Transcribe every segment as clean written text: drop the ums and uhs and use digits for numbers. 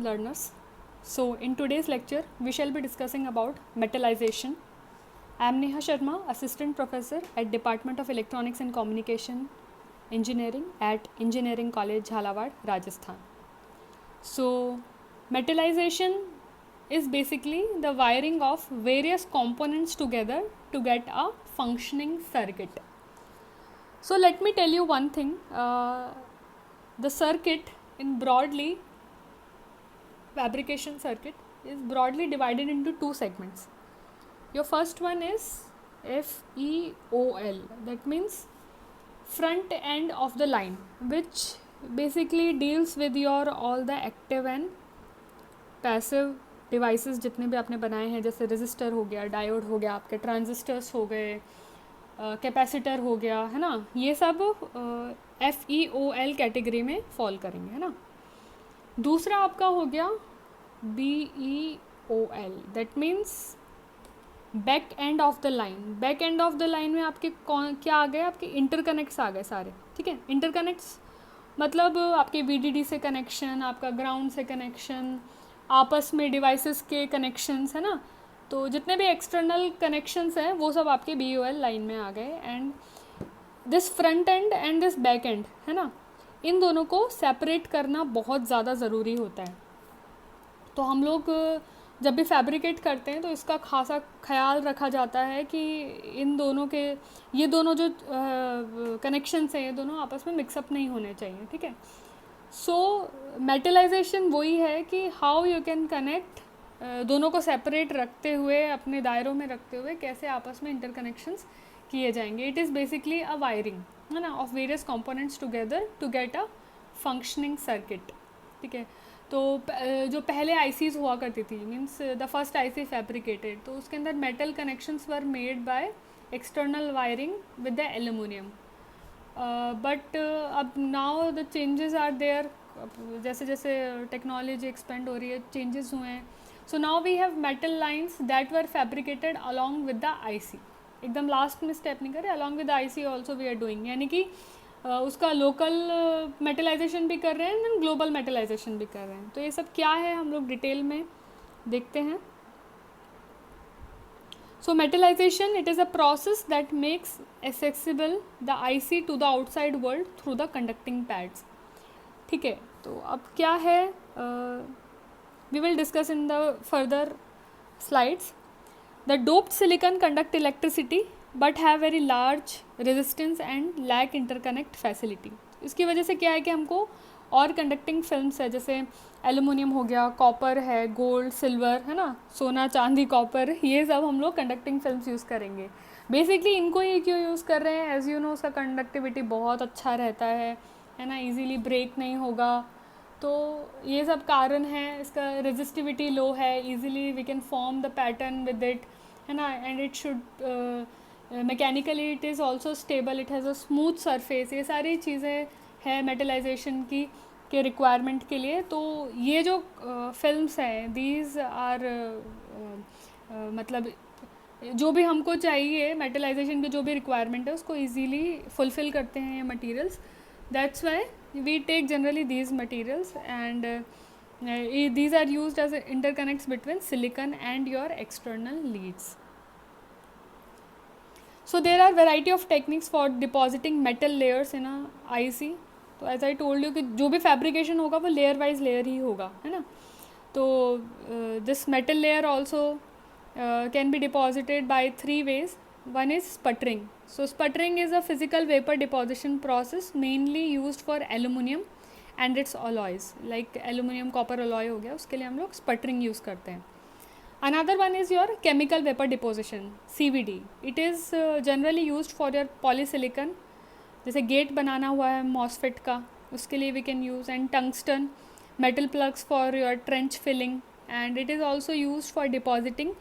welcome learners. So in today's lecture we shall be discussing about metallization. I am Neha Sharma, Assistant Professor at Department of Electronics and Communication Engineering at Engineering College Jhalawad, Rajasthan. So metallization is basically the wiring of various components together to get a functioning circuit. So let me tell you one thing, the circuit in broadly fabrication circuit is broadly divided into two segments. Your first one is FEOL, that means front end of the line, which basically deals with your all the active and passive devices जितने भी आपने बनाए हैं, जैसे register हो गया, diode हो गया, आपके ट्रांजिस्टर्स हो गए, कैपेसिटर हो गया, है ना, ये सब FEOL कैटेगरी में फॉल करेंगे, है ना. दूसरा आपका हो गया BEOL, that means back end of the line. Back end of the line में आपके क्या आ गए, आपके इंटरकनेक्ट्स आ गए सारे. ठीक है, इंटरकनेक्ट्स मतलब आपके VDD से कनेक्शन, आपका ग्राउंड से कनेक्शन, आपस में डिवाइसेस के कनेक्शंस, है ना. तो जितने भी एक्सटर्नल कनेक्शंस हैं वो सब आपके BEOL लाइन में आ गए. And this front end and this back and, है ना, इन दोनों को सेपरेट करना बहुत ज़्यादा ज़रूरी होता है. तो हम लोग जब भी फैब्रिकेट करते हैं तो इसका खासा ख्याल रखा जाता है कि इन दोनों के ये दोनों जो कनेक्शंस हैं ये दोनों आपस में मिक्सअप नहीं होने चाहिए. ठीक है. सो मेटलाइजेशन वही है कि हाउ यू कैन कनेक्ट, दोनों को सेपरेट रखते हुए, अपने दायरों में रखते हुए कैसे आपस में इंटरकनेक्शंस किए जाएंगे. It is basically a wiring, है ना, of various components together to get a functioning circuit. ठीक है. तो जो पहले ICs हुआ करती थी, means the first IC fabricated, तो उसके अंदर metal connections were made by external wiring with the aluminium. But अब now the changes are there, जैसे जैसे टेक्नोलॉजी एक्सपेंड हो रही है, चेंजेस हुए हैं. So now we have metal lines that were fabricated along with the IC. एकदम last में स्टेप नहीं करे, along with the IC also we are doing, यानी कि उसका लोकल मेटलाइजेशन भी कर रहे हैं एंड ग्लोबल मेटलाइजेशन भी कर रहे हैं. तो ये सब क्या है हम लोग डिटेल में देखते हैं. So metallization, it is a process that makes accessible the IC to the outside world through the conducting pads. ठीक है. तो अब क्या है, we will discuss in the further slides. The doped silicon conduct electricity but have very large resistance and lack interconnect facility. इसकी वजह से क्या है कि हमको और कंडक्टिंग फिल्म्स है, जैसे एल्यूमिनियम हो गया, कॉपर है, गोल्ड, सिल्वर, है ना, सोना, चांदी, कॉपर, ये सब हम लोग कंडक्टिंग फिल्म्स यूज़ करेंगे. बेसिकली इनको ही क्यों यूज़ कर रहे हैं, एज यू नो उसका कंडक्टिविटी बहुत अच्छा रहता है ना, ईजीली ब्रेक नहीं होगा. तो ये सब कारण है. इसका रेजिस्टिविटी लो है, easily we can form the pattern with it, है ना. And it should mechanically it is also stable, it has a smooth surface. ये सारी चीज़ें हैं मेटलाइजेशन की के रिक्वायरमेंट के लिए. तो ये जो फिल्म्स हैं, दीज आर मतलब जो भी हमको चाहिए मेटलाइजेशन की जो भी रिक्वायरमेंट है उसको ईजीली फुलफ़िल करते हैं ये materials. That's why we take generally these materials and these are used as interconnects between silicon and your external leads. So there are variety of techniques for depositing metal layers in a IC. तो as I told you कि जो भी fabrication होगा वो layer wise layer ही होगा, है ना. तो this metal layer also can be deposited by 3 ways. One is sputtering. So sputtering is a physical vapor deposition process mainly used for aluminum and its alloys, like aluminum copper alloy हो गया, उसके लिए हम लोग sputtering use करते हैं. Another one is your chemical vapor deposition, CVD. It is generally used for your polysilicon, जैसे gate बनाना हुआ है MOSFET का, उसके लिए we can use, and tungsten metal plugs for your trench filling, and it is also used for depositing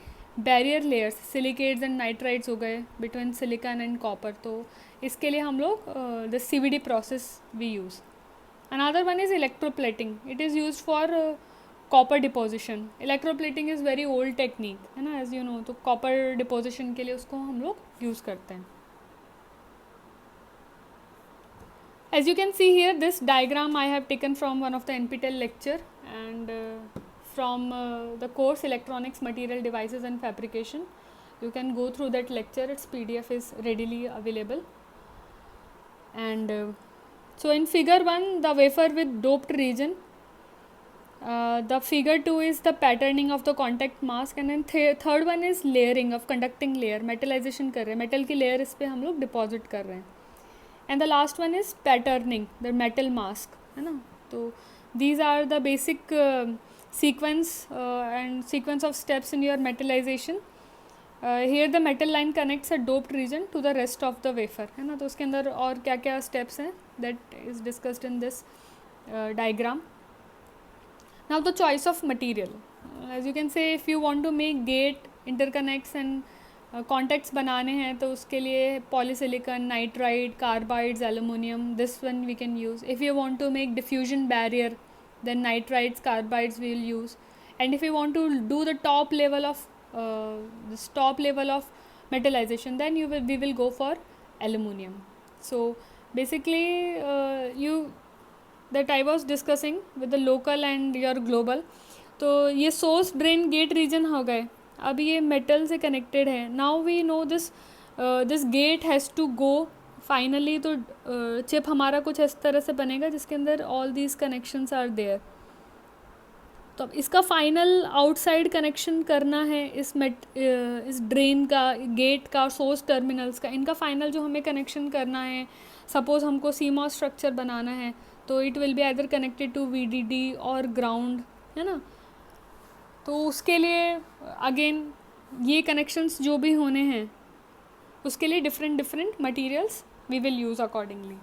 barrier layers, silicates and nitrides हो गए between silicon and copper. तो इसके लिए हम लोग the CVD process we use. Another one is electroplating. It is used for copper deposition. Electroplating is very old technique, है ना, as you know. तो copper deposition के लिए उसको हम लोग use करते हैं. As you can see here, this diagram I have taken from one of the NPTEL lecture, and from the course Electronics, Material Devices and Fabrication. You can go through that lecture. Its PDF is readily available. And so in figure 1, the wafer with doped region. The figure 2 is the patterning of the contact mask, and then third one is layering of conducting layer. Metallization कर रहे हैं, metal की layer इस पे हम लोग deposit कर रहे हैं. And the last one is patterning the metal mask, है ना. तो these are the basic sequence and sequence of steps in your metallization. Here the metal line connects a doped region to the rest of the wafer, है ना. तो उसके अंदर और क्या क्या steps हैं, that is discussed in this diagram. Now the choice of material. As you can say, if you want to make gate, interconnects and contacts बनाने हैं तो उसके लिए polysilicon, nitride, carbides, aluminum, this one we can use. If you want to make diffusion barrier, then nitrides, carbides we will use. And if you want to do the top level of metallization, then we will go for aluminum. So basically that I was discussing with the local and your global. तो ये source, drain, gate region हो गए. अब ये metal से connected है. Now we know this gate has to go finally. तो chip हमारा कुछ इस तरह से बनेगा जिसके अंदर all these connections are there. तो अब इसका फाइनल आउटसाइड कनेक्शन करना है इस ड्रेन का, गेट का, सोर्स टर्मिनल्स का. इनका फाइनल जो हमें कनेक्शन करना है, सपोज हमको CMOS स्ट्रक्चर बनाना है तो it will be either connected to VDD और ग्राउंड, है ना. तो उसके लिए अगेन ये कनेक्शंस जो भी होने हैं उसके लिए different materials we will use accordingly.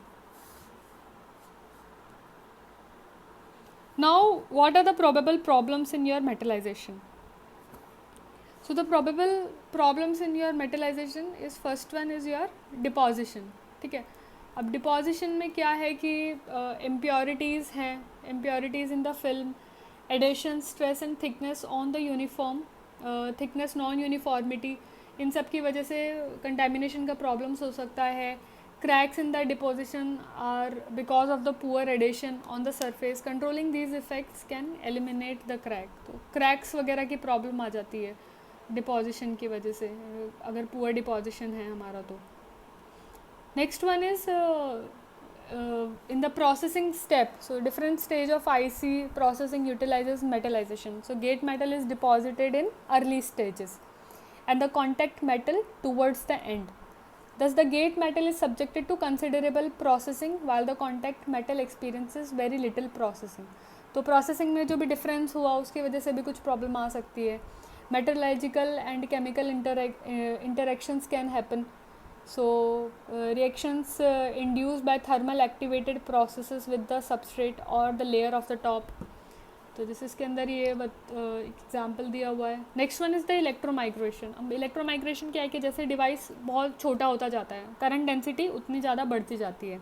Now, what are the probable problems in your metallization? So the probable problems in your metallization is first one is your deposition. ठीक है. अब deposition में क्या है कि impurities हैं, impurities in the film, adhesion, stress and thickness on the uniform, thickness, non-uniformity, इन सब की वजह से contamination का problems हो सकता है. Cracks in the deposition are because of the poor adhesion on the surface. Controlling these effects can eliminate the crack. तो cracks वगैरह की problem आ जाती है deposition की वजह से, अगर poor deposition है हमारा तो. Next one is in the processing step. So different stage of IC processing utilizes metallization. So gate metal is deposited in early stages and the contact metal towards the end. Thus the gate metal is subjected to considerable processing while the contact metal experiences very little processing. तो processing में जो भी difference हुआ उसकी वजह से भी कुछ problem आ सकती है. Metallurgical and chemical interactions can happen. So reactions induced by thermal activated processes with the substrate or the layer of the top. तो जैसे इसके अंदर ये एग्जाम्पल दिया हुआ है. Next one is the electromigration. अब इलेक्ट्रोमाइग्रेशन क्या है कि जैसे डिवाइस बहुत छोटा होता जाता है, करंट डेंसिटी उतनी ज़्यादा बढ़ती जाती है.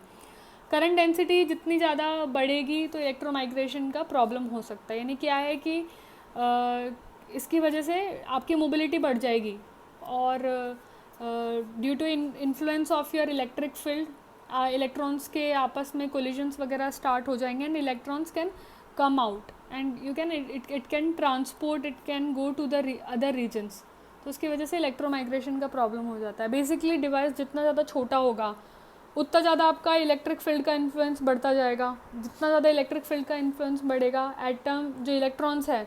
करंट डेंसिटी जितनी ज़्यादा बढ़ेगी तो इलेक्ट्रोमाइग्रेशन का प्रॉब्लम हो सकता है. यानी क्या है कि इसकी वजह से आपकी मोबिलिटी बढ़ जाएगी और due to influence of your electric field electrons के आपस में कोलिजन्स वगैरह स्टार्ट हो जाएंगे and electrons can come out and you can it can transport, it can go to the other regions. तो उसकी वजह से इलेक्ट्रोमाइग्रेशन का प्रॉब्लम हो जाता है. बेसिकली डिवाइस जितना ज़्यादा छोटा होगा उतना ज़्यादा आपका इलेक्ट्रिक फील्ड का इन्फ्लुएंस बढ़ता जाएगा. जितना ज़्यादा इलेक्ट्रिक फील्ड का इन्फ्लुएंस बढ़ेगा, एटम जो इलेक्ट्रॉन्स है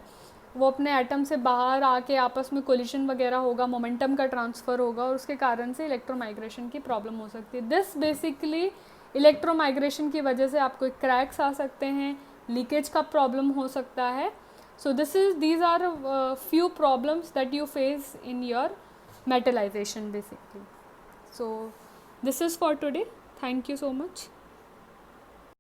वो अपने एटम से बाहर आके आपस में कोलिशन वगैरह होगा, मोमेंटम का ट्रांसफ़र होगा और उसके कारण से इलेक्ट्रोमाइग्रेशन की प्रॉब्लम हो सकती है. दिस बेसिकली इलेक्ट्रोमाइग्रेशन की वजह से आपको क्रैक्स आ सकते हैं, लीकेज का प्रॉब्लम हो सकता है. सो these are few problems that you face in your metallization basically. So this is for today. Thank you so much.